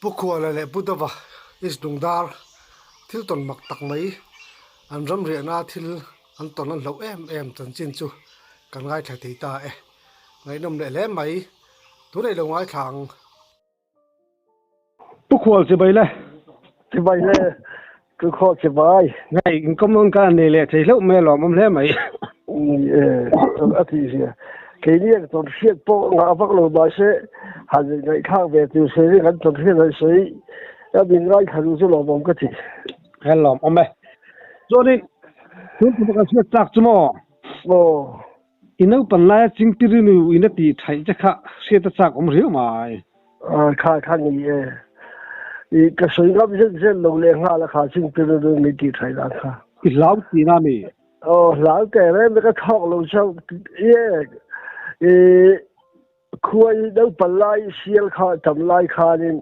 Pukua la le budova is dungdar thil ton mak tak mai an ram ria na thil an ton an lo em chan chin chu kan ngai thla thei ta ngai nom le mai tu nei lo ngai thang Pukua che bai le cứ khó chỉ bài ngai kom non ka ne le thei lo me lo mom le mai thì cái này toàn siết bộ ngã bắc lô bài sẽ hành ngày khác về từ sẽ cái toàn siết là sẽ ya bên ngay khá là lo mong cái gì hello om me cho nên chúng ta có sẽ chắc chứ mo ino pan la ching ti nu ina ti thai cha kha se ta chắc om riu mai khá này cái số ngắm rất lâu lẹ ngã là khá chinh ti nu người ti thai là khá cái lão ti na mi lão cái này mấy cái thóc lâu sau khuya đâu pan lai siêu khá tầm lai khá nên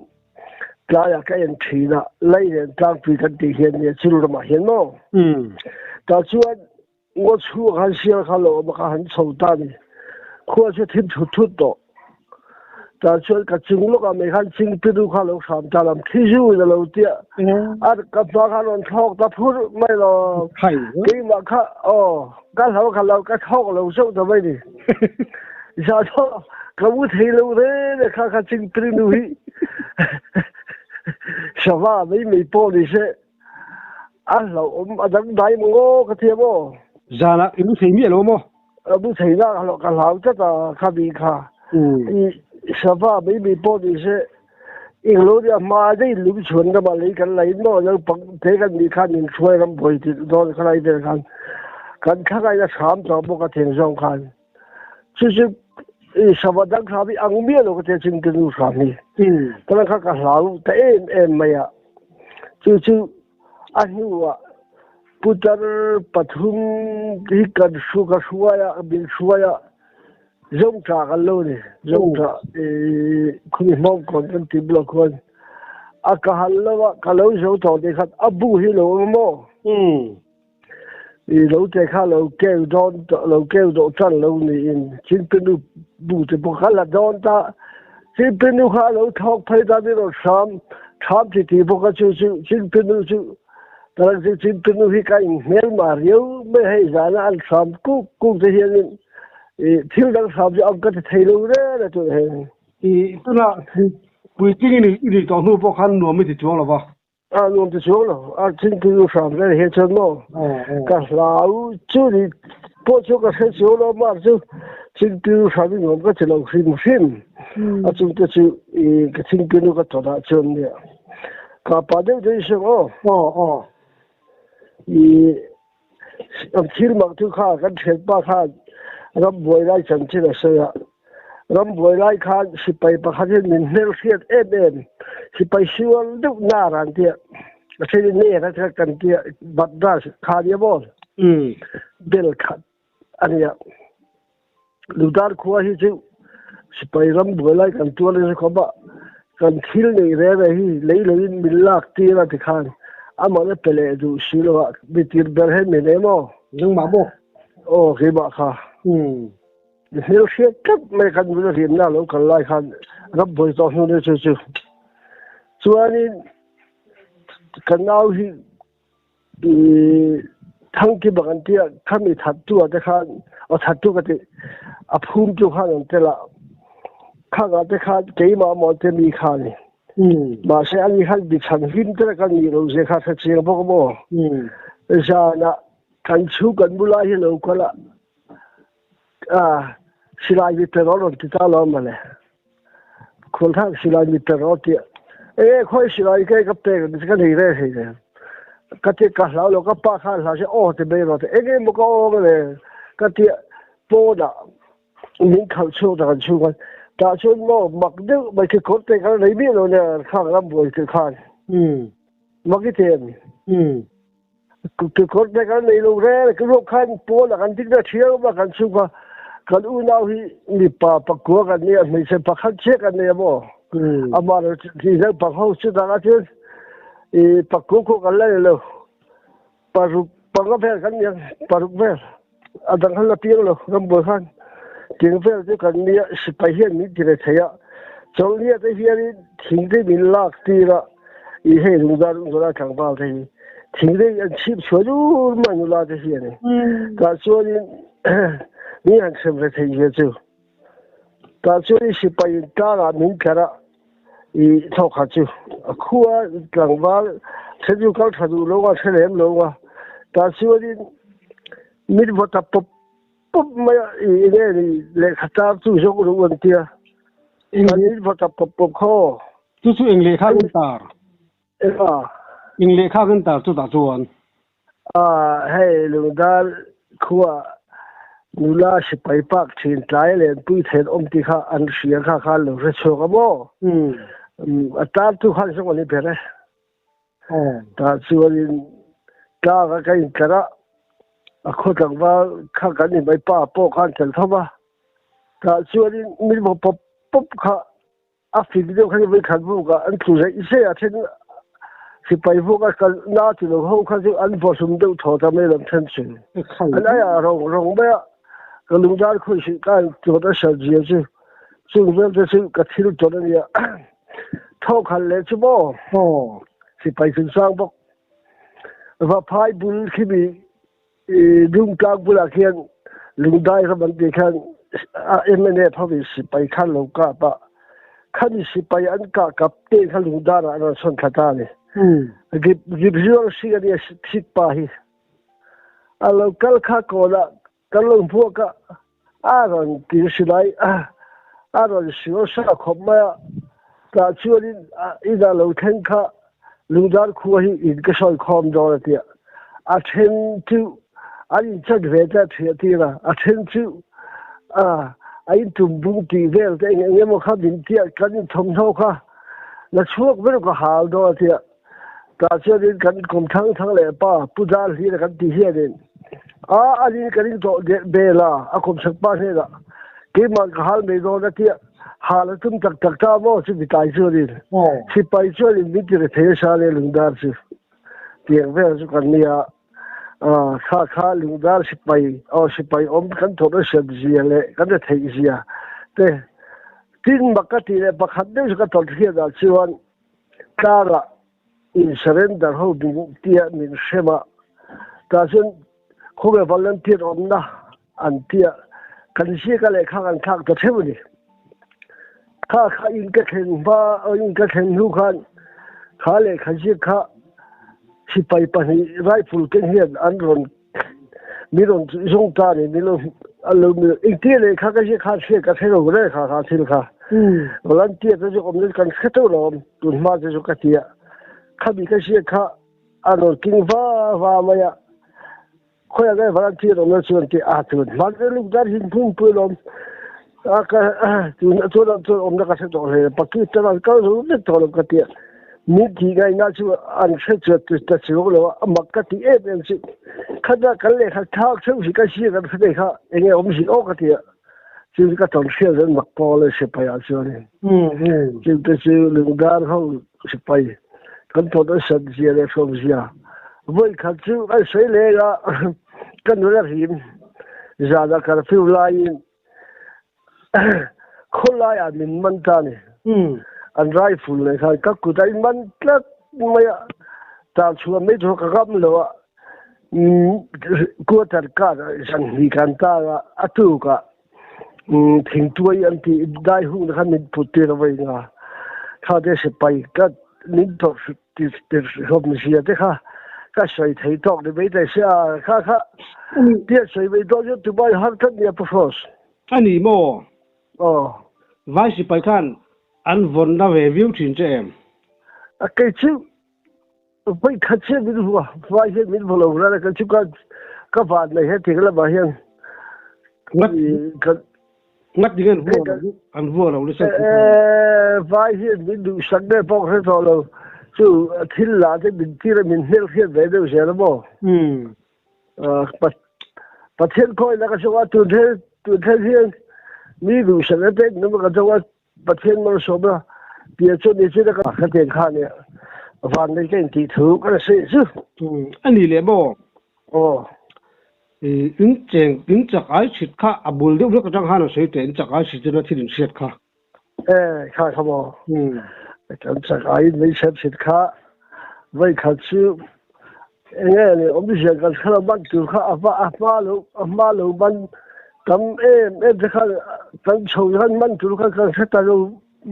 cái cái anh chỉ là lấy đến trang bị cái gì hiện nay chỉ là mà hiện nó ta chuyện我出还siêu khá lâu mà khá很丑淡的khuya是挺突的ta chuyện cái chính lúc mà mấy khán chính biết được khá lâu sắm ta làm thi siêu là lâu tiệt cái đó khá lâu thóc ta phun mấy là cái mà khá cái lâu cái thóc lâu sâu ta mấy đi sao đó cái vũ khí lâu thế khá chính biết được sao mà mấy bộ đi sẽ lâu đang đại mong cái thiệp ô zana imu sei mi lo mo bu sei na cái lâu chắc là khá bị khá sao mà mấy bộ đi sẽ in lối đi mà đây lưu truyền cái mà lấy cái này nó bằng thế cái đi khá nhìn xuôi lắm bởi thì đó cái này để cái khác cái sắm cho một cái tiền giống khăn chứ sao mà đang khá bị ăn miếng rồi cái chuyện cái lưu sắm này cái này cái lâu thế em mày à chứ anh hiểu à putar pathum hi kan suka suaya bin suaya zong tra kan lo ni zong tra khuni mom kon kan ti blok kon akahalwa kalau zo to de khat abu hi lo mo lo te kha lo keu do chan lo ni in chin pinu bu te bo khala don ta chin pinu kha lo thok phai ta ni ro tham ti bo ka chu chin pinu chu但是这这东西干没嘛有没还啥呢？按上顾这些人，听到上就按个的退路了，就是。这那不今年你到那不看我们就做了吧？我们就做了，今天上来些什么？干老就你播出个些做了嘛，就今天上面我们就老新，就个今天那个做大真的，搞把这这些thil mặc thu kha kan thel pa kha ram boi lai chan chi la sa ram boi lai kha sipai pa kha min hel siat em sipai siwal du na ran tia se ne ra tra kan tia badda kha dia bol bel khat ania ludar khuwa hi chu sipai ram boi lai kan tu le ko ba kan thil nei re hi lei min lak ti ra ti khan ama le pele du silo bitir berhe menemo nang ma bo ke ba kha hel she kap me kan bu ri na lo kan lai khan rab boi to hu ne chu chuani kanau hi thang ki bagan tia khami that tu ata khan that tu ka te aphum chu khan te la kha ga te kha ke ma mo te mi khan mà sẽ anh hắn bị thành hình tức là cái gì rồi sẽ khác thật sự bao nhiêu bây giờ là thành chú cần mua lại lâu quá là xí lại bị tơ rồi thì ta làm mà nàyคนทั้งxí lại bị tơ rồi thì khơi xí lại cái bè cái này đấy thì cái cái lão cái ba khăn là sẽ thì bây giờ thì cái một cái này cái bố đã những khẩu số đã chú quan ta chuyện nó mặc được mấy cái cốt cái lấy biết rồi nè khang lắm rồi cái khang mặc cái tiền cái cốt cái lấy lâu ra cái lúc khang bố là cái thích ra chiếu mà cái chung cái u nào thì đi pa của cái này mình sẽ pa khang chết cái này mà mà thì nó pa hậu sự đó chứ pa của cái lấy lâu pa cái về cái này pa về đang hắn là tiếng rồi không bồi khang tiếng về chứ cái này phải hiện như thế này trong lia tới phía đi thỉnh tới mình lạc tì là ý hệ lùng ra chẳng bao thế thỉnh tới ăn chip chúa chú mà như là thế phía này ta chúa đi mình ăn xem là thấy gì chứ ta chúa đi xí bay ta là mình cả là ý thọ khát chứ khua chẳng bao thế chú cao thật lâu à thế em lâu à ta chúa đi mình vô tậpปุ๊บไม่เนี่ยเลยขัดตาสู้ชกรู้วันเดียตอนนี้พอจับปุ๊บข้อสู้เองเลยข้ากันตาเอ็เองเลยข้ากันตาสู้ตาส่วนให้ลุงดาขัวนูลาสิไปปักชินใจเลยปุ้ยเห็นอมติข้าอันเสียข้าหลงเรชกบ่ตาทุกขันสักวันนี้เป็นไงตาส่วนตาก็กินกระคนต่างว่าข้ากันนี่ไม่ป้าโป้ขันเสร็จเท่าว่าแต่ส่วนนี้มีปุ๊บข้าฟิกเดียวข้าจะไปขันพวกกันอันถูกใจอีเสียเช่นสิไปพวกกันน่าจะลงห้องข้าจะอันพอสมเด็จถอดทำให้ลำเส้นเสียอันนี้รงไม่ก็ลุงจานคุยกันตัวนั้นเสียจีซึ่งเรื่องจะซึ่งกระถิ่นตัวนั้นเนี่ยเท่าขันเลยใช่ไหมสิไปถึงสร้างบอกว่าพายบุญขึ้นมีลุงกลางบุราเขียนลุงได้ครับมันดีแค่เนี่ยพอวิสิไปขั้นลงกาปะขั้นสิไปอันกากับเต้ขั้นลุงได้นะเราส่วนขัดตาเนี่ยกิบเรื่องสิ่งนี้สิไปเราคัลข้าก่อนละคัลลงพวกก็เราตีสิได้เราเสียสละขบมาแต่ช่วงนี้เราเห็นข้าลุงได้คุยอินก็ช่วยคอมดอร์เดียอาเช่นที่อันนี้จะเวทเทียทีละอาเช่นที่อันตุ่มบุ้งตีเวลแต่เงี้ยมันข้าดินเทียกันทำเท่าข้าแล้วช่วงไม่รู้ก็หาดอร์เทียแต่เชื่อดินกันกลมทั้งเลยป้าผู้จารีกันตีเฮียดินอันนี้กันตัวเบล่ากลมสักป้าเนี่ยละกี่มันก็หาไม่โดนเทียหาแล้วตุ้มจักตาโม่สิบตายเชื่อดินสิไปเชื่อดินมิตรเทศาเลยลุงดาร์สิเตียงเวลสุกันเนี่ยข้าลุงดาร์สิไปกันโทรศัพท์เสียเลยกันจะเที่ยเสียแต่ทิ้งบักตีเลยบักขัดเรื่องก็ตอนเที่ยงชวนตาละอินเซเรนเดอร์เขาดูเตี้ยมินเชมาแต่ส่วนเขาเป็นวอลเลนเทียร์นะอันเตี้ยกันเสียกันเลยข้างจะเท่านี้ข้าอินก็เห็นว่าอินก็เห็นทุกคนข้าเลยข้าเสียข้าสิไปปนีไรฟูลเกนเฮียนอันรอนมีรอนสงตาเนี่ยมีรอนอันมีอีกที่เลยข้าก็เสียข้าเสียก็เท่าไรข้าทิ้งข้าวันเตี้ยจะจะอมเล่นกันแค่ตัวเราตุนมาจะจะกันเตี้ยข้ามีก็เสียข้าอันรอนกินฟ้ามาเนี่ยค่อยได้วันเตี้ยเราเนี่ยส่วนที่ตุนมันจะลูกได้หินพุ่งปืนลมก็ตัวอมนักการตัวเลยปักกี้ตลอดก็รู้เรื่องตัวเรากันเตี้ยมีที่ไงน่าจะอันเชื่อจะสิ่งเรามักกะที่เป็นสิ่งข้าจะกันเลยข้าท้าเชื่อสิ่งก็เชื่อกันได้ข้าเองผมสิ่งโอ้กะที่สิ่งก็ต้องเชื่อเรื่องมักพอเลยสิไปอาชีพนี้สิ่งที่สิ่งลุงดาร์เขาสิไปกันตัวนั้นสัญญาเลยสมเสียวันข้าจู่ไอ้สวยเลยละกันดูแลหิมจะได้การฟิวไลน์คนไลน์มินมันตานี่อันไรฟูลเลยครับก็กูได้มันก็ไม่ตาชัวไม่ถูกกับมันเลยกูตัดการสังหิกันตาอัตุกะทิ้งตัวยันที่ได้หุ่นขันนิดพุทธิระไว้นะข้าได้สิไปก็นิดต่อติดชมเสียเด้ค่ะก็ใส่ไทยตอกในไม่ได้เสียข้าเดี๋ยวใส่ไม่ต้องยุติไปหาท่านเนี่ยพอสอันนี้โม่ไว้สิไปขั้นอันวันนั้นวิวทิ้งเจมก็ชิวไปขัดเชื่อมิดหัวไฟเชื่อมิดหัวเราแล้วก็ชิวก็ผ่านในเหตุที่เราบอกยังงัดยังไงหัวอันหัวเราเลยสักไฟเชื่อมิดดูสักได้พอให้เราจู่ทิ้งหลานจะบินที่เราบินเที่ยวเที่ยวไปดูเสียแล้วบ่ประเทศค่อยแล้วก็ชัวร์ตัวเที่ยวมีดูสักได้นั่นมันก็จะว่าประเทศมันสมแล้วเดี๋ยวช่วงนี้ช่วยแล้วก็ขัดเองข้าเนี่ยวันนี้ก็ที่ถูกก็เสียซึ่งอันนี้เลยบ่อึ้งจากไอ้ชิดข้าอับบุลเดี๋ยวเราก็จังหาหนังสือแต่อึ้งจากไอ้ชิดจะที่หนึ่งเสียข้า ข้าขโมย กันสักไอ้ไม่เช็ดสิข้าไว้ขัดซื้อเนี่ยอมดิเสียกันข้าบ้านตัวข้าอาฟ้าลูบ้านกำจะข้ากันโชว์กันบ้านตัวข้ากันเสตลู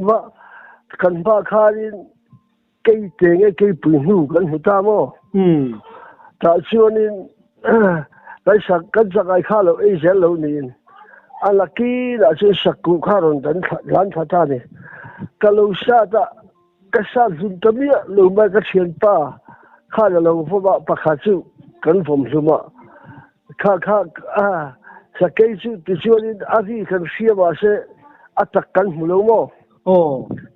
ว่ากันบ้าข้านี่เกี่ยเตงเกี่ยปืนหูกันหัวตาโม่แต่ช่วงนี้ไปสักกันสักไอ้ข้าเราเสียเรานี่อันลักกี้เราจะสักกูข้าเราดันร้านข้าตานี่ก็เราชาติก็ชาติจุดตนี้เราไม่ก็เชียนป้าข้าเราพบว่าปะข้าจูกันผมสมะข้าสักแค่จูที่ช่วงนี้อาทิตย์กันเสียมาเสียอัตกันหูเราโม่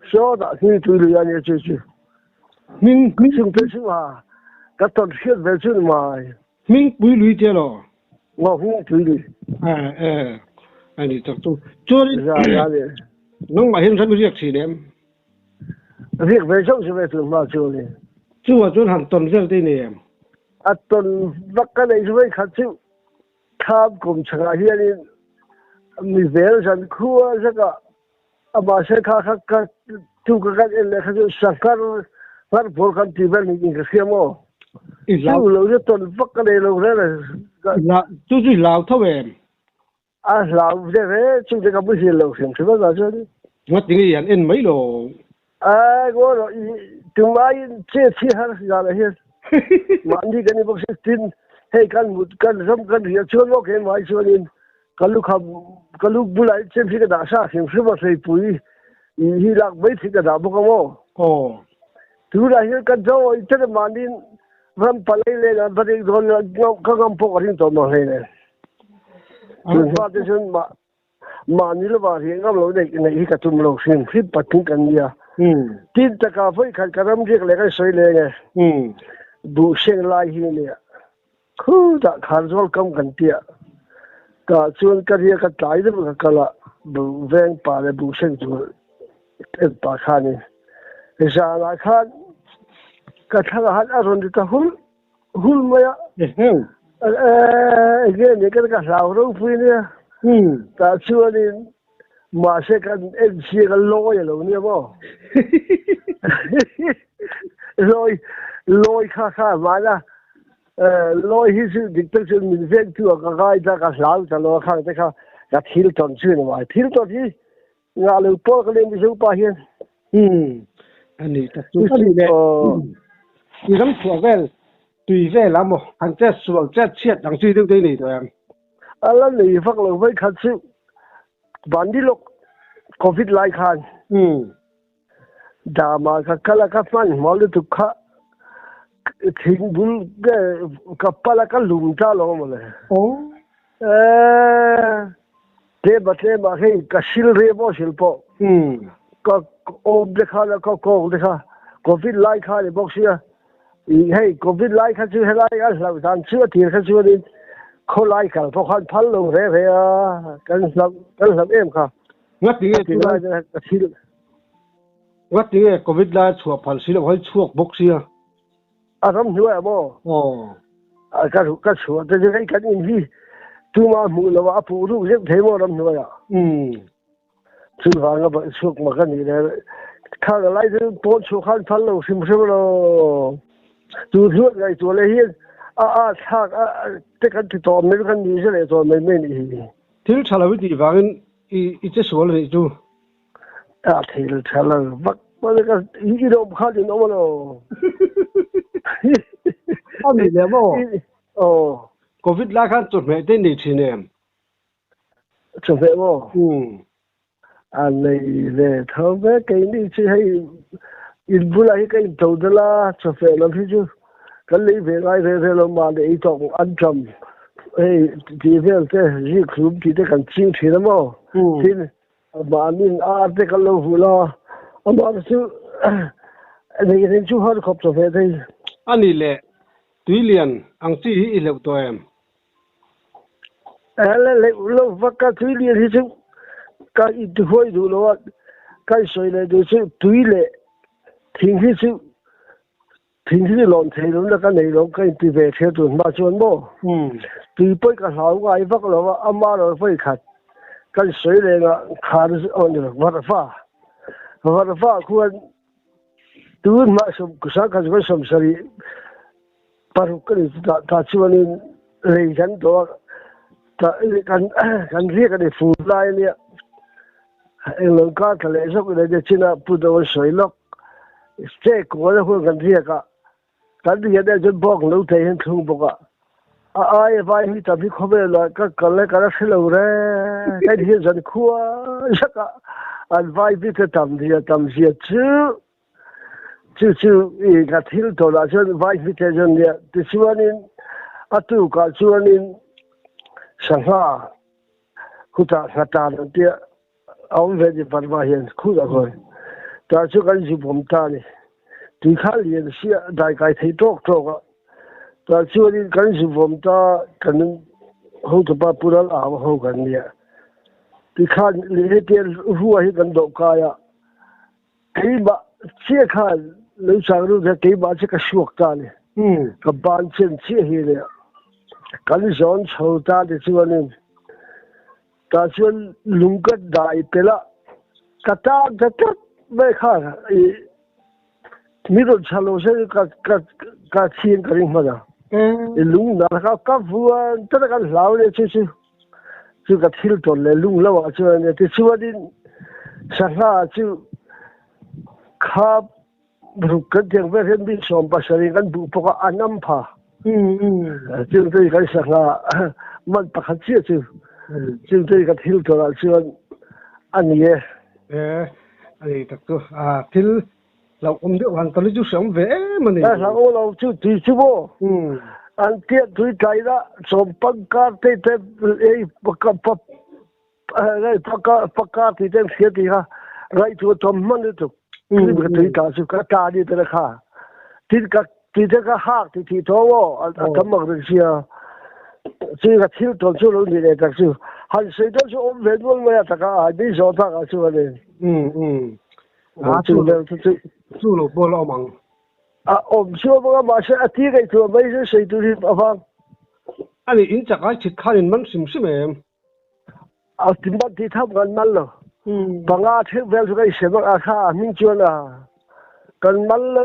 โซ่ดที่ตัวเรียนเนี่ยจูมิงซึ่งเป็นสิ่งว่าก็ต้องเชื่อเป็นสิ่งมามิงปุยลุยเจาะว่าหูตัวนี้อันนี้จักตัวจวนน้องมาเห็นฉันเรียกสีแดงเรียกไปช่องสิไปถึงมาจูนี่จู่ว่าจวนหันตนเรื่องที่นี่อัตนวักกันในช่วยขัดจู่ข้ามกลุ่มชายเฮียนี่มีเวลฉันคั่วสักอามาเสข้าจู่กันเองเลยขัดจู่สังกัดพัดพลกันที่เป็นนี่ก็เสียมั้งจู่เราจะตนวักกันในเราเนี่ยจู่ลาวเท่าเองลาวเดี๋ยวจู่จะกับไม่เสียเราเสียงใช่ไหมล่ะจู่นี่ว่าจริงๆเอ็นไม่หรอก็ถึงว่าเชื่อที่หาสิ่งอะไรเห็นวันที่กันนี่พวกสิ่งที่ให้กันมุดกันรำกันเรียกชวนว่าเห็นว่าชวนนี่กันลูกบุหรี่เช่นที่กระดาษซาเสียงซึ่งว่าใส่ปุ๋ยที่หลักไม่ที่กระดาษพวกเขาถึงได้เห็นกันเจ้าอีเจ้ามันนี่มันไปเลยนะประเดี๋ยวโดนก็กำพวกกันตัวมาให้เนี่ยถึงว่าที่ฉันมันนี่ละว่าเห็นก็เราได้ในที่กระตุ้มเราเสียงที่ปัดถึงกันเนี่ยที่ตะกาไฟขัดกระรำเรียกอะไรก็สวยเลยไงบูเชียงลายที่เนี่ยคือจะขาดโซลกำกันเตี้ยก็ชวนกันเรียกกันตายด้วยกันละบูแวงป่าเลยบูเชียงตัวป่าข้านี่ไอ้สารข้าก็ทั้งหันอารมณ์ที่ตะหุ่นมาเนี่ยก็จะเราต้องฟื้นเนี่ยแต่ชวนนี่มาเสกันเสียกันลอยแล้วเนี่ยบ่ลอยข้ามาละลอยที่สุดดิกตัวชื่อมินเซนตัวก็ไกด์จากลาวจากโลกข้างแต่ข้าก็ทิลตันชื่อนี่ว่าทิลตันที่งาลูกพ่อก็เล่นที่สุดป่ะเฮียนอันนี้ก็ตัวนี้เนี่ยที่คำพูดเวลตุยเวลแล้วมั้งอันเจ็ดส่วนเจ็ดเฉียดดังชื่อตึ้งนี่ตัวเองอะไรนี่ฟังเราไม่ขัดชื่อบันดีโลกโควิดไล่ขันดามาคัลกัฟมันมอลตุกะทิ้งบุลกับปลาคัลลุมจ้าลงมาเลยเทบะให้กัสิลเรบอสิลปอก็โอเดคาแล้วก็โกเดคาโควิดไล่ขันเลยบอกเสียให้โควิดไล่ขันชื่อให้ไล่กันเราทานเชื่อที่ขันชื่อนี้เขาไล่กันเพราะขันพันลงเรื่อยๆกันสับเอ็มค่ะวัดนี้โควิดไล่ชั่วพันสิแล้วให้ชั่วบกเสียทำด้วยบ่ก็ชั่วแต่จะให้กันอินที่ตัวมาหมู่เราว่าผู้รู้เรื่องเทมอรำด้วยซึ่งฟังก็ชั่วมากันนี่เลยข้าวไล่ถึงปนชั่วขันพันลงสิมเราตัวชั่วไงตัวเลยเฮียถ้าแต่กันติดต่อไม่กันดีใช่ไหมตัวไม่ดีที่ชาลวิธีฟังอีจะสวนเลยจูที่ชาลวักมันก็อีโรบข้าวดินเอามาแล้วอันนี้เลยมั้งโควิดไล่ขันจุดไม่ได้ดีทีเนี่ยจุดไม่มั้งอันนี้เลยทำให้กันนี่ใช่อินบุลาให้กันตัวเดล่าจุดไม่แล้วพี่จูกันเลยไปไล่เรื่องเรามาเลยอีต้องอันจำที่เรื่องที่ยี่คลุมที่ได้กันจริงที่นั่นมั้งที่บ้านนี้ได้กันเราหัวเรามาสู้ในเรื่องชูฮอร์ครบสุดเลยอันนี้แหละตุยเลียนอังซีอีเล็กตัวเองเราฟังกันตุยเลียนที่สุดก็อีกหัวดูแล้วว่าก็สวยเลยดูสุดตุยเล่ทิ้งที่สุดทิ้งที่หล่นเทลงแล้วก็ในหลงก็ตีเวทเทตุนมาชวนบ่ตีไปก็หาว่าไอ้พวกเราว่าอามาเราไปขัดก็สวยเลยนะขาดอ่อนอยู่วัดฟ้า và pha khuôn tuôn mà sum kusa ka juga sum sari paru kali ta chuanin lei kan to ta kan ria ka de fu lai ni long ka ka le so le de china pu do soi lok ste ko le hu kan ria ka kan ria de jon bok lo thei hen thung boka ai vai hi ta bi khobe la ka le ka ra selo re kai hi jan khua saka an vai bi te tam dia chu i ka thil to la jon vai bi te jon dia ti chuanin atu ka chuanin sangha khuta ngata dia au ve di parwa hian khu da khoi ta chu kan ji bom ta ni ti kha lian sia dai kai thei tok tok ta chu ni kan ji bom ta kan ho to pa pura la ho kan nia ti kha li te ruwa hi kan do ka ya kai ba chia kha lu sang ru da kai ba che ka shuak ta ni ka ban chen chia hi le kan zon chho ta de chu ni ta chuan lungkat dai pela kata jatat me kha mi ro chalo se ka chin ka ring ma da lung na ka vuan ta ka lau le chu ka thil to le lung lo a chuan ne ti chuanin sangha chu kha bru ka deng ve hen bi som pa sari kan bu po ka anam pha chu te ka sangha man pa kha chu chúng tôi gặp thiếu cho là chuyện anh nhé ấy thật cơ thiếu là ông được hoàn toàn là chú sống vẽ mà này là ông là chú tùy chú bố anh tiết tùy cái đó xong băng cá tê tê ấy băng cá thì tên phía thì ha ngay chú tôm măng được tùy cả chú cá đi tới khá tùy cái hạc thì thôi anh cảm ơn được chưa这个听到就容易来，但是还谁都是我们很多人呀，这个还没说他个说的。住了不老忙。我们说不个马上第一个做没是谁都是不放。你因这个去看人们是不是没？怎么地他们慢了？把听不出来什么看明确了，跟慢了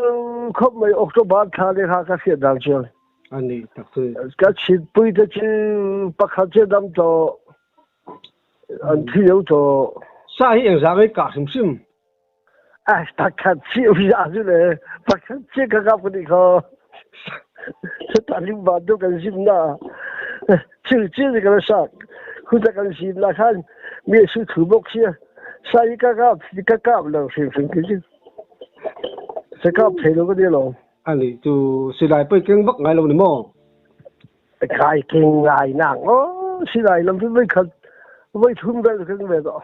可没欧洲把他的他个写上去了。anh thật sự cái chuyện bây giờ chứ bác học chưa đâm cho anh thi đấu cho sao hiện ra cái cả sim sim bác học chưa ra chứ này bác học chưa cái gặp cái khó sẽ tạo nên bạn đâu cần sim na chưa cái sao không ta cần sim là看没事土木些sao cái gặp là sim cái chứ sẽ gặp thấy được cái gì rồi anh ấy chú sẽ lại bây kinh bắc ngay lâu nữa mà cái kinh ngay nặng sẽ lại làm cái khẩn với thun về cái về đó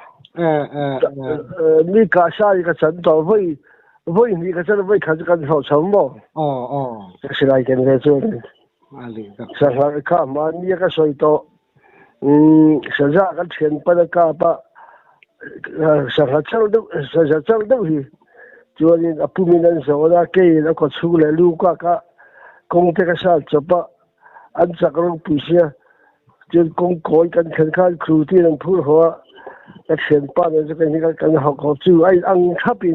mi cả sai cái trận đó với mi cái trận với khẩn cái hậu sống mà sẽ lại cái về chỗ anh ấy sẽ lại cả mà mi cái sợi đó sẽ ra cái tiền bắt cái ba sẽ lại chẳng đâu thì cho nên phụ nữ số là cái nó có出来路qua cả công ty cái sao cho ba anh chắc là bù xia cho công coi cái看 crew ที่能配合cái钱办的这个那个跟好好做哎按差别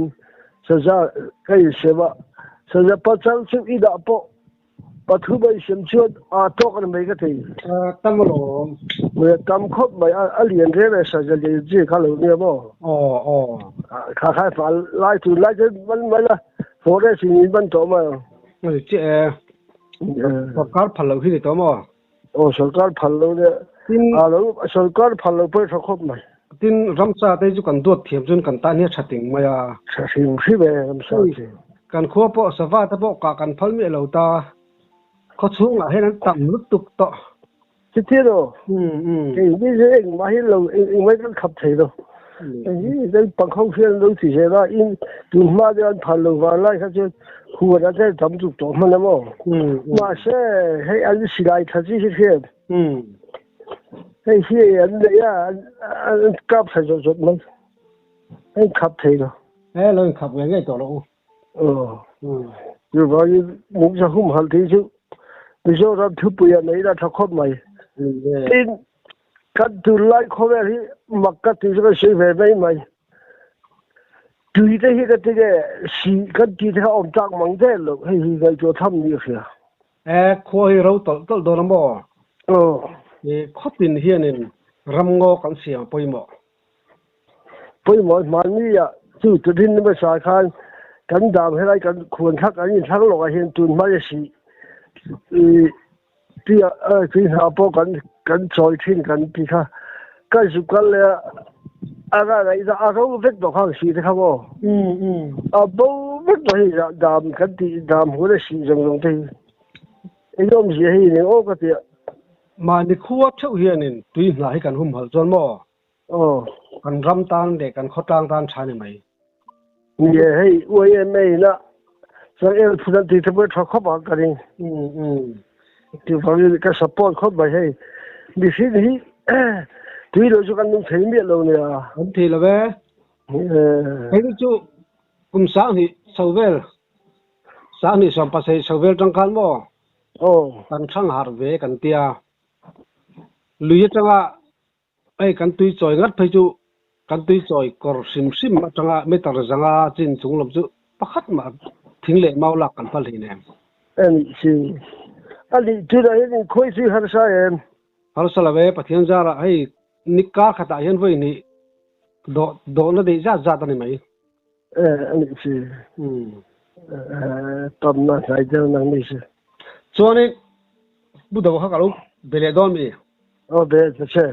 实在可以什么实在不张出一大波把土被先出多个每个地tâm lo每当哭每连这个实在就自己看路呢么开发来就来这问了火的是你们做嘛我这सरकार फलो ही देता मो सरकार फलो ने सरकार फलो पे ठोक में tin ramsa te ju kan dot thiam jun kan ta ne thating maya thating khi be ramsa kan kho po sawa ta po ka kan phal mi lo ta kho chung la hen tam lut tuk to chi ti do cái ni je ma hi lo mai kan khap thei do ni den pang khong phian lo chi je da in tu ma de an phal lo wa lai kha je khu da te dam ju to ma na mo ma se hei an si lai tha ji hi hei hi an de ya an kap sa jo jo ma hei khap thei do lo khap ngai to lo rồi bao nhiêu muốn cho không hẳn thì chứ bây giờ ra thứ bây giờ này là thằng khóc mày tin cắt từ lại khóc về thì mặc cắt từ cái sự về với mày tùy tới hết cái xì cái gì theo ông chắc mang thế lúc hay cái chỗ thăm nhiều kìa ครัวเราตลโดนบ่ khó tin hiền nên ram ngôกันเสียงปอยหมอ bây giờ mà như à chú tự tin mới xài khănกันดามให้ไรกันควรทักอันนี้ทั้งหลอกเห็นตุนมาจะสิที่ที่หาพวกกันจอยทิ้งกันที่ค่ะกันสุกันเลยอะไรจะอารมณ์เวทดอกข้างสีนะครับบ่บ่เวทดอกที่ดามกันที่ดามหัวเลยสีจังที่ไอ้ยมสีให้เนี่ยโอ้ก็ที่มาในครัวเช่าเฮียนี่ตุยหลายกันหุ่มหัวจนบ่กันรำตานเด็กกันเขาตางตานชาเนี่ยไหมเนี่ยให้อวยไม่นะสังเกตผู้นั้นที่ทำให้เขาเข้ามากันเองที่ฟังนี่ก็สปอร์ตเขาไปให้ดิสิที่ที่เราจะกันนุ่งเทียมเยอะเลยเนี่ยอันที่ละเว้ไอ้ที่จู่กุมสางนี่สาวเวลสางนี่สองภาษาสาวเวลจังกันบ่กันช่างหาเวกันเตียลุยจังว่าไอ้กันตุยจอยงัดไปจู่กันตุยจอยกอร์ซิมจังว่าไม่ตัดจังว่าจินสูงลมจู่ปักขัดมาทิ้งเละเมาหลักกันพอดีเนี่ยอันนี้สิอันนี้ที่เราเห็นคุยสิฮาร์ซาเองฮาร์ซาลาเวปะเทียนจาระให้นิกาขัดอายันไว้นี่โดนได้จ้าตันนี่ไหมอันนี้สิตอนนั้นใส่เจ้านั่งนี่สิส่วนนี้บุตรเขากล่าวเบลดอนมีเบลจะใช่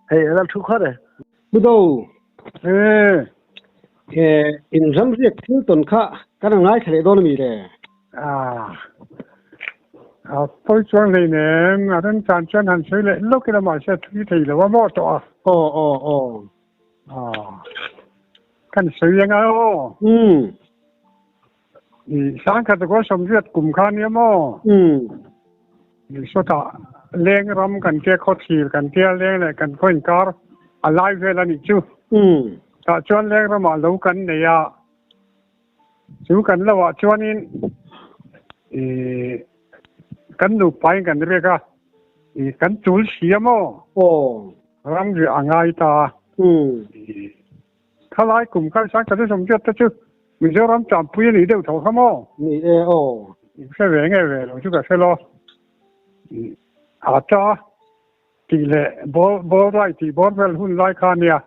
เฮ้ยนั่นทุกข์เลยบุตรอินรัมเรียกที่ต้นข้ากันง่ายทะเลดอนมีเลยตัวช่วงนี้เนี่ยอาจารย์จันทร์หันช่วยเลยลูกเรามาเชื่อที่ที่เราว่าหมดตัวกันสื่อยังไงสังกัดก็สมเด็จกลุ่มข้านี้มั้งสุดท้ายเลี้ยงรำกันเกี่ยข้อทีกันเกี่ยเลี้ยงอะไรกันก็อินการอะไรเวลานี้จู่แต่ชวนเลี้ยงรำมาลูกกันเนี่ยจู่กันแล้วว่าชวนนี้กันดูไปกันเรียกกันจูลเสียมั้งรำอยู่อ่างไอตาข้าไล่กลุ่มข้าสังกัดสมเด็จแต่จู่มีเจ้ารำจำปุยนี่เดี๋ยวถอดข้ามนี่ใช่เวงไงเวงจู่ก็ใช่ล้ออาจารย์ที่เล่บอลไรที่บอลเวลหุ่นไล่ขาเนี่ย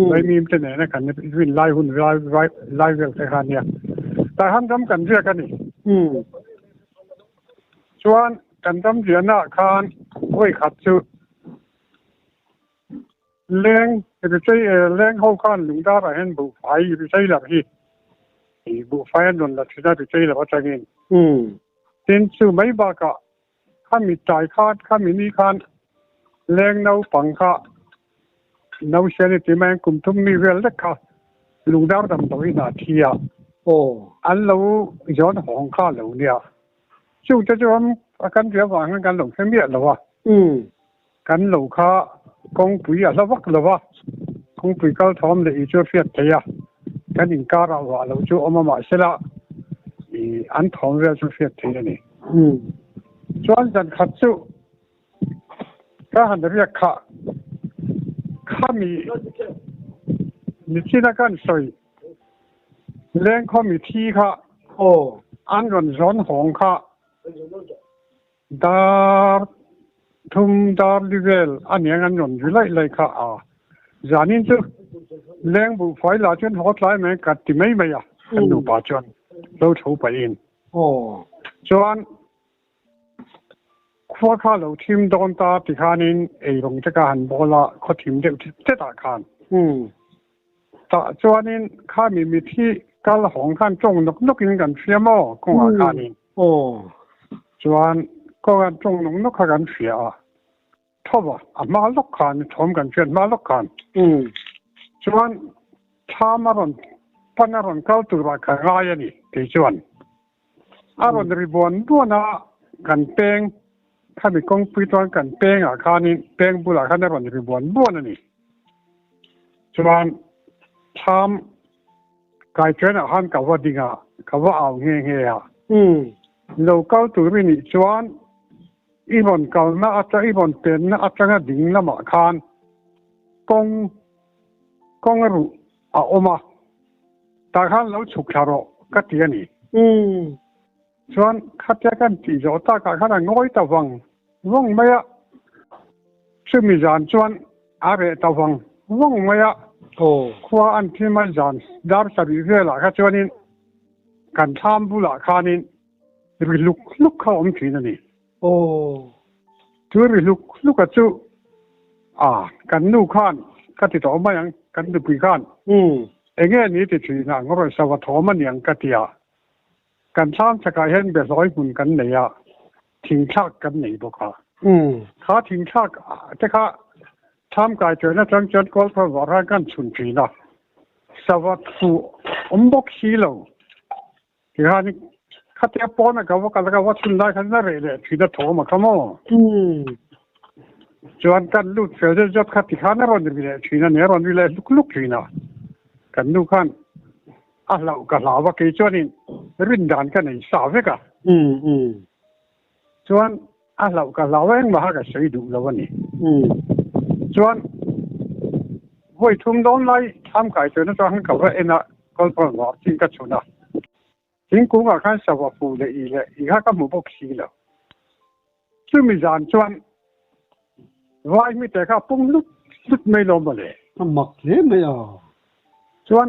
ไม่มีมันจะไหนนะกันเนี่ยวิ่งไล่หุ่นไล่เวลไล่ขาเนี่ยแต่ห้ามจำกันเรียกกันนี่ชวนกันจำเสียหน้าคานโอ้ยขัดจุเลี้ยงจะใช้เลี้ยงเข้าข้านลุงดาอะไรเห็นบุไฟไปใช้หลักที่บุไฟนั่นแหละที่ได้ไปใช้หลักว่าจะเงินเต็นชื่อไม่บ้ากะข้ามีใจคาดข้ามีนี่คานเลี้ยงเนาปังค่ะเนาเชนิติแมงกุมทุ่มมีเวลเล็กค่ะลุงดาวดำตัวอีนาทีอ่ะอันเราย้อนของข้าเหล่านี้จู่จะกันเสียหวังกันหลงเสียเมียหรอวะกันหลงข้ากองปุ๋ยอะแล้ววักหรอวะกองปุ๋ยก็ทอมเลยอีจูเฟียดเทียกันอินการะวะเราจู่เอามาเสละอันทอมเวลจูเฟียดเทียนี่ส่วนจันขัดจู่ก็หันเรียกข้ามีที่นักการสอยเลี้ยงข้ามีที่ค่ะอันก่อนร้อนของค่ะดาทุ่มดาลิเวลอันนี้งั้นหย่อนอยู่เลยค่ะจานินจู่เลี้ยงบุไฟหลาจนหดไหลแม่กัดที่ไม่อะกันดูป่าจนเราถูไปเองส่วนข้อข้าเราทีมโดนตาติคานินลงจากการบอลข้อทีมเด็กที่ตาคานแต่ส่วนนี้ข้ามีที่การของข้านจงนกยิงกันเสียหม้อกงอาคานินส่วนก็การจงนกกันเสียทว่ามาลกกันทอมกันเสียมาลกกันส่วนถ้ามารอนปนารอนเข้าตัวรักง่ายนี่ที่ส่วนอารอนริบวนตัวน่ะกันเป้งข้ามีกองปีตอนกันเป้งอาคานินเป้งบุหรี่ข้าในรอนริบวนบัวนั่นนี่ส่วนทำกายเจนอาหารกับว่าดิ่งกับว่าเอาเงี้ยเราเข้าตัวนี่ส่วนอีบอนเก่าน่าอาจจะอีบอนเป็นน่าอาจจะดิ่งละหมาคานกองรู้เอาออกมาแต่ ตาข้าเราฉุกชาโรก็เตียนี่ส่วนข้าจะกันตีโจตากาข้าง่อยตะวังว่องไม่อะซึ่งมีจานส่วนอาเบตะวังว่องไม่อะขวาอันที่มันจานดาร์สบีเวล่ะข้าส่วนนี้กันทำบุหรี่ข้านี่ริลุกเข้าอมทีนั่นนี่ช่วยริลุกกระจุกันนู่ข้านก็ติดต่อมาอย่างกันดูปีข้านเงี้ยนี้ติดทีนะก็เป็นสวัสดิ์มันอย่างกติยากันทำสกายเห็นแบบร้อยหุ่นกันไหนอะทิ้งชากกันไหนบอกค่ะข้าทิ้งชากแต่ข้าทำกายเจอนะจังจัดก็เพราะว่ากันชุนทีนะสวัสดิ์ผู้บกชีโลที่ข้านี่ข้าเทียบปอนกับว่ากันแล้วก็ว่าชุนได้ขนาดไหนเลยที่จะโถมาขโมยจวนกันลูกเสือจะขัดที่ข้านี่รอนดีเลยที่นั่นเนี่ยรอนดีเลยลุกที่น่ะกันดูขันเราก็ลาวว่าเกี่ยวนี่รินดานกันในสาวเวกะจวนเราก็ลาวเองมาหากันใช้ดูแล้ววันนี้จวนห้วยทุ่มโดนไล่ทำไก่เจอนะจวนเขาว่าเอ็นะก็พอว่าจริงก็ชนะจริงกูก็看สวัสดิ์เลยอีกก็หมู่บกชีแล้วซึ่งมีจานจวนว่าไม่แต่ข้าปุ่งลุกไม่ลงมาเลยมักเลยไม่อ่ะจวน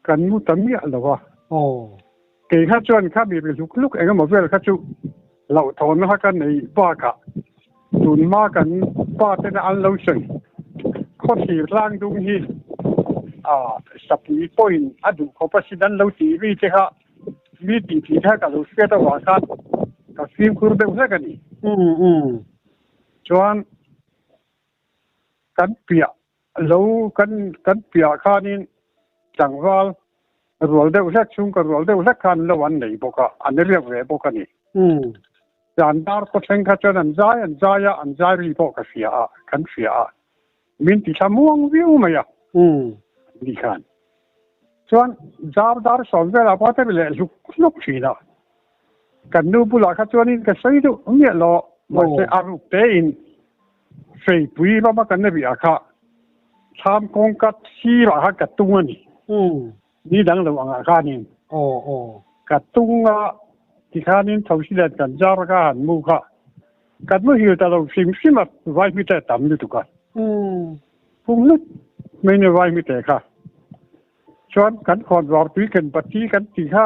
กันมุตมีอะไรวะเกี่ยข้าจวนข้ามีเป็นลุกเองก็หมดเวลาข้าจุเราทนนะกันในป้ากะตุนมากันป้าเต้นอันเราใส่ข้อที่ร่างดุงฮีสับปีปอยน์อดูเขาประสิทธิ์นั้นเราทีวีเจ้ามีตีที่แท้กับเราเสียตัวว่ากันกับฟิล์มคูร์เดอร์เท่ากันนี่จวนกันเปียเรากันเปียข้านี่จังหวะรัวเดือดสักชุ่มกับรัวเดือดสักคันละวันไหนบอกว่าอันนี้เรียกว่าบอกกันนี่จานดาร์ก็เช่นข้าจวนอันใจรีบอกกันเสียกันเสียมินที่ทำม่วงวิวไหมอ่ะดีกันจวนจาร์ดาร์สอนเวลาพอเท่าไหร่ลุกทีน่ะกันดูบุหรี่ข้าจวนนี่ก็ใช้ดูเนี่ยเรามันจะอารุเตอินเฟยปุยบ้ากันเนี่ยบีอาค่ะทำกงกัดชีราฮักกัดตุงนี่นี่ดังเราอ่างอาคานี่กัดตุงอ่ะที่ข้านี่ทวีเล่นกันจาร์กันมูค่ะกัดมือหิวแต่เราฟิมอ่ะไว้ไม่ได้ตามนี่ตุกันพุ่งลุกไม่เนี่ยไว้ไม่ได้ค่ะชวนกันคอนวอร์ตุยกันปฏิกันที่ข้า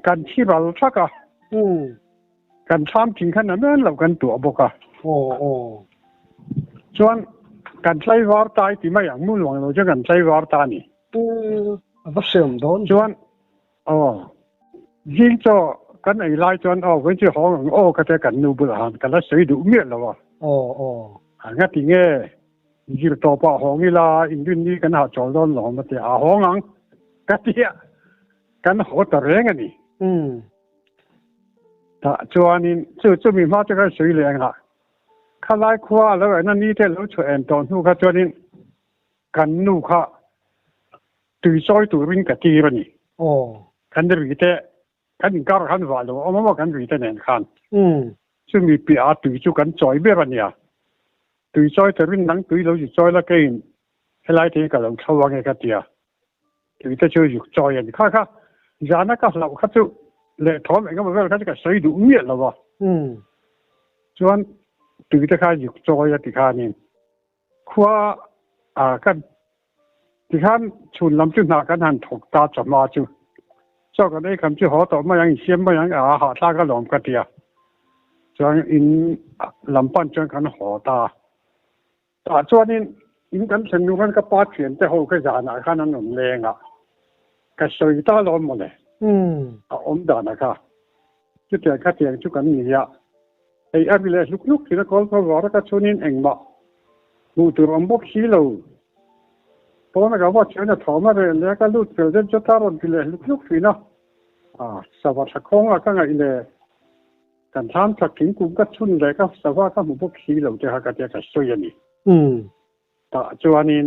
กันชีราชักอ่ะกันทำถึงขนาดนั้นเรากันตัวบอกอ่ะส่วนกันใช้วาร์ตายที่ไม่อย่างมุ่งหวังเราจะกันใช้วาร์ตานี่ก็เสื่อมโดนส่วนยิ่งจะกันไอ้ไล่จนเว้นที่ห้องก็จะกันนูบุหรี่กันแล้วใช้ดูเมียแล้วว่ะงั้นที่เงี้ยยิ่งต่อไปห้องนี่ละอินดินนี่กันหาจอดร้อนหลงมาแต่ห้องงั้นก็ที่กันหัวตะเรงอันนี้แต่จวนนี้จะมีมาจะก็สวยเลยนะข้าไล่ขวาแล้วไอ้นั่นนี่ที่เราช่วยตอนนู้นข้าจวนนี้กันนู่ข้าตุยซอยตุยวิ่งกะตีมันนี่กันจะวิ่งแต่กันก้าวกันว่าเราไม่ว่ากันวิ่งแต่แน่นขันซึ่งมีปีอาตุยจุกันจอยเบี้ยมันเนี่ยตุยซอยตุยวิ่งนั่งตุยเราอยู่ซอยละกินให้ไล่ที่กับเราเข้าวางไงกันเดียตุยจะช่วยอยู่จอยอย่างนี้ข้าจานนั้นก็เราข้าจุเลยถอนเองก็ไม่เป็นไรก็ใช้ดูเมียแล้ววะส่วนตุยจะข้าอยู่จอยที่ข้านี่ขวากันที่ข้าชุนลำจุนหากันหันถูกตาจับมาจูเจ้ากันได้คำชื่อหอต่อมาอย่างเชี่ยมมาอย่างหาท่าก็หลอมกันเดียส่วนอินลำปั้นจนกันหอตาส่วนนี้อินกันสนุกกันก็ปาดเขียนแต่เขาก็จานข้านั้นหนุ่มแรงก็สวยตาล้อมหมดเลยด่านะคะจุดเดียวกันเดียวจุกันนี่อะไอ้อาบิเลลุกที่นักข่าวว่าก็ชนินเองบ่มูตัวรำบกชีโลเพราะงั้นก็ว่าเชื่อเนี่ยถอมาเลยแล้วก็ลุกเกิดจะตารอนบิเลลุกที่นะสวัสดิ์คงอ่ะก็ไงเลยการทำสักถึงกูก็ชุนเลยก็สวัสดิ์ก็มูบกชีโลจะหากันเดียวกันสวยนี่แต่จวนนี้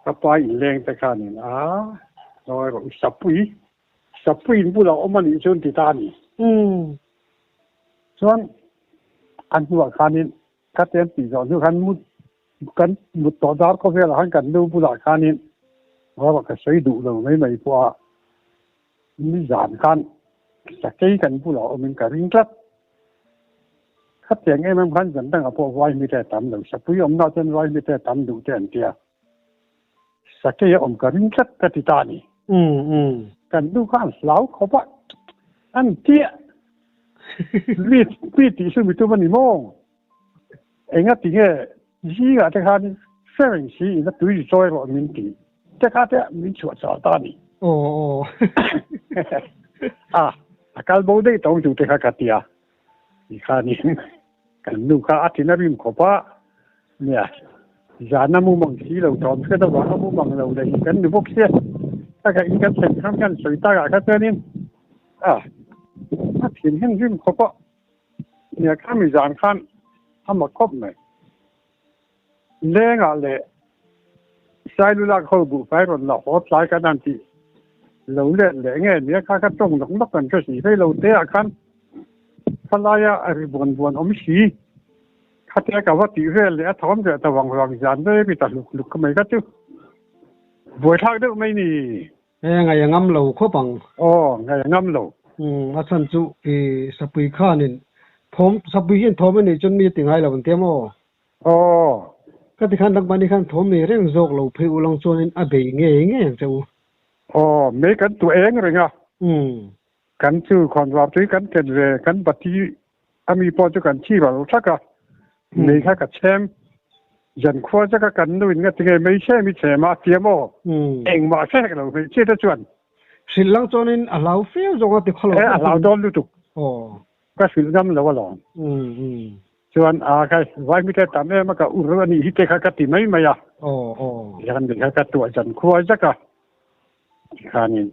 ก็ไปแรงแต่ข้านี่น้อยก็สับปุยบุเราเอามาหนีชนที่ตานี่ส่วนอันหัวข้านี่ก็เต็มปีสองทุกขันมุด กันมุดต่อดาร์ก็เวลาหันกันดูผู้หลักการนี้ว่าก็ใช้ดูเราไม่พอมีจานกันจะใช้กันผู้หลักมันก็ริ้งครับขัดแย้งไอ้มันพันกันตั้งแต่พอไว้ไม่ได้ตามเราสักปีอมนาจนไว้ไม่ได้ตามดูแต่อันเดียสักแค่อมก็ริ้งครับกติกานี่กันดูข้างเหลาเขาว่าอันเดียวิธีซึ่งมีตัวมันนี่มองเองก็ติเงี้ยยี่ก็จะการเฟรนซีนั่นตัวอีกซอยว่ามินตีจะการจะมินชวดสอตานี่โอ้การบอกได้ตรงจุดที่เขากัดยาอีกครั้งนี้กันดูข้าอาทิตย์นั้นริมขบว่าเนี่ยจานน้ำมูมังสีเราตอนเพื่อต้องว่าน้ำมูมังเราเลยกันดูพวกเสียถ้าเกิดอีกกันเสร็จทำกันสวยตากันเท่านี้อาทิตย์นั้นริมขบว่าเนี่ยข้ามีจานขันทำมาครบไหมเลี้ยงอะไรใช้ลูกหลานเขาบุกไปรถหลอกรถสายกันนั่นทีเราเลี้ยงเนี่ยข้าก็ต้องนักกันก็สีให้เราเตะกันพลายอะไรบวนอมสีข้าเตะกับว่าตีเรื่องเลยท้องจะตะวังจานได้ไปตัดลุกก็ไม่ก็จู่บวยทักได้ไม่นี่ไงยังงั้มเราครบังไงยังงั้มเราอาจารย์จู่สปุยข้านี่ผมสปุยเห็นผมนี่จนมีติ่งให้เราเป็นเตี้ยมก็ที่ขั้นดังบันที่ขั้นผมนี่เรื่องโจกเราเพื่อลองโจนอาเบงเงี้ยเจ้าไม่กันตัวเองเลยไงกันชื่อคนว่าด้วยกันกันเลยกันบัดที่มีพอจะกันชี้ว่าเราสักก็ไม่แค่กับแชมป์ยันขั้วจะกันนู่นก็ที่ไม่ใช่ไม่ใช่มาเทียมเองมาแค่เราไม่ใช่จะชวนสิลังโจนินเราเฟี้ยวจงติขลุ่มเราโดนลุตุกก็สิลังเราว่าหลงชวนใครไว้ไม่ได้ตามเนี่ยมันก็อุรนี่ฮิตเตะกันที่ไม่มายันเด็กกันตัวยันขั้วจะก็ขานี่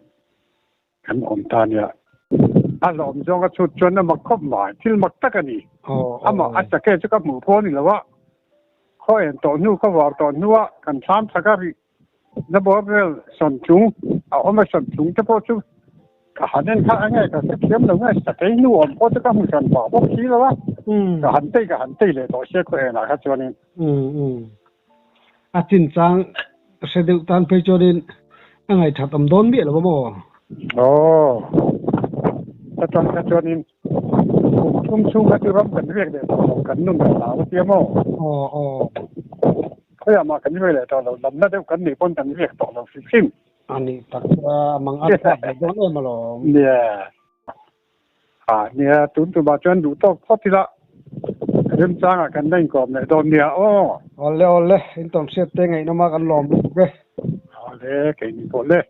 กันอมตาเนี่ยเราอมจงก็ชุดจนมาครบหมายที่มักตะกันนี่มาอาจจะแค่จะกับหมู่พ่อนี่แหละว่าเขาเห็นตอนนู้เขาว่าตอนนู้ว่ากันซ้ำสักการิแล้วบอกว่าส่วนจุงเอามาส่วนจุงจะพอจุก็หันเองข้าง่ายก็เขียมเราง่ายสักแค่นู้อมพ่อจะกับมือกันบอกพวกชี้แล้วว่าก็หันตีเลยต่อเชื่อคนเองนะครับจวนนี้อาจินจังเสด็จตันไปจวนนี้ไงถัดตำโดนเบี้ยหรือเปล่าแต่ตอนจวนนี้ชุ่มก็จะรับกันเรียกเดี๋ยวกันนุ่มกันหนาวเตี้ยโม่เขาอยากมากันนี่เลยตอนเราลำนั่นเดียวกันนี่ป้นกันเรียกต่อเราฟิมอันนี้ตักมังอัดแบบโดนเอ็มมาหรอเนี่ยตุนตัวบาจวนดูต้องพอทีละเริ่มจ้างกันได้ก่อนเนี่ยตอนเนี่ยเอาเลยอินตอมเสียบเต็งไงน้ำมากันหลอมลูกเลยเลยเก่งหมดเลย